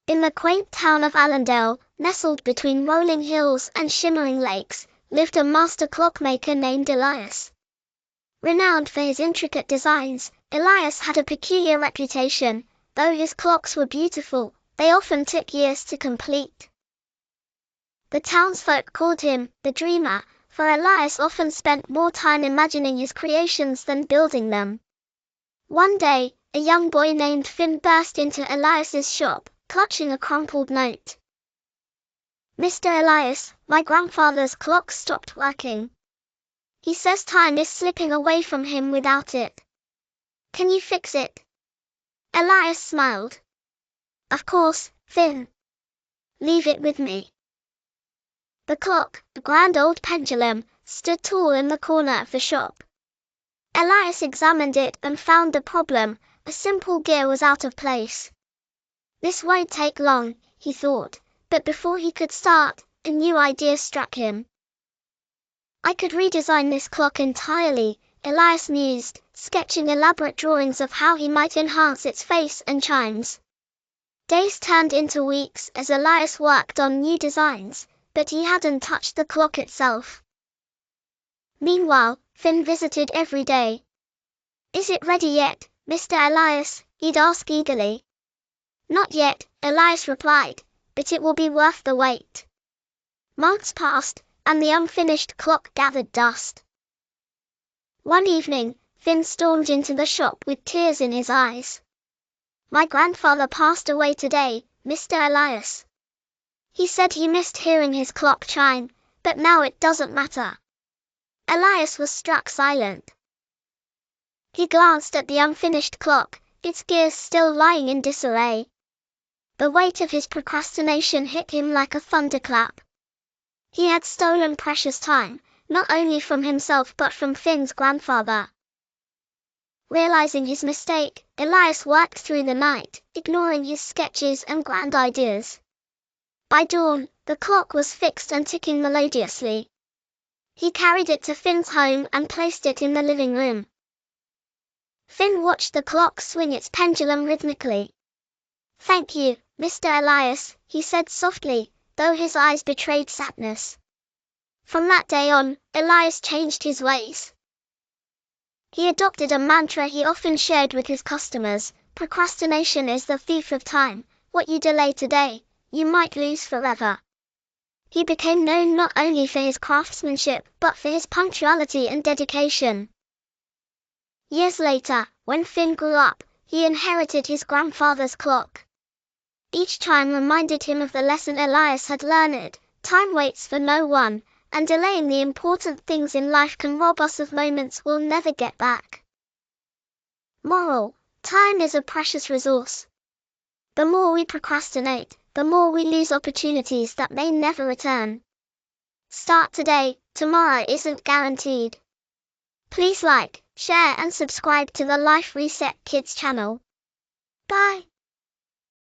In the quaint town of Allendale, nestled between rolling hills and shimmering lakes, lived a master clockmaker named Elias. Renowned for his intricate designs, Elias had a peculiar reputation. Though his clocks were beautiful, they often took years to complete. The townsfolk called him the dreamer, for Elias often spent more time imagining his creations than building them. One day, a young boy named Finn burst into Elias's shop, clutching a crumpled note. "Mr. Elias, my grandfather's clock stopped working. He says time is slipping away from him without it. Can you fix it?" Elias smiled. "Of course, Finn. Leave it with me." The clock, a grand old pendulum, stood tall in the corner of the shop. Elias examined it and found the problem: a simple gear was out of place. "This won't take long," he thought, but before he could start, a new idea struck him. "I could redesign this clock entirely," Elias mused, sketching elaborate drawings of how he might enhance its face and chimes. Days turned into weeks as Elias worked on new designs, but he hadn't touched the clock itself. Meanwhile, Finn visited every day. "Is it ready yet, Mr. Elias?" he'd ask eagerly. "Not yet," Elias replied, "but it will be worth the wait." Months passed, and the unfinished clock gathered dust. One evening, Finn stormed into the shop with tears in his eyes. "My grandfather passed away today, Mr. Elias. He said he missed hearing his clock chime, but now it doesn't matter." Elias was struck silent. He glanced at the unfinished clock, its gears still lying in disarray. The weight of his procrastination hit him like a thunderclap. He had stolen precious time, not only from himself but from Finn's grandfather. Realizing his mistake, Elias worked through the night, ignoring his sketches and grand ideas. By dawn, the clock was fixed and ticking melodiously. He carried it to Finn's home and placed it in the living room. Finn watched the clock swing its pendulum rhythmically. "Thank you, Mr. Elias," he said softly, though his eyes betrayed sadness. From that day on, Elias changed his ways. He adopted a mantra he often shared with his customers: "Procrastination is the thief of time. What you delay today, you might lose forever." He became known not only for his craftsmanship but for his punctuality and dedication. Years later, when Finn grew up, he inherited his grandfather's clock. Each chime reminded him of the lesson Elias had learned: time waits for no one, and delaying the important things in life can rob us of moments we'll never get back. Moral: time is a precious resource. The more we procrastinate, the more we lose opportunities that may never return. Start today, tomorrow isn't guaranteed. Please like, share and subscribe to the Life Reset Kids channel. Bye.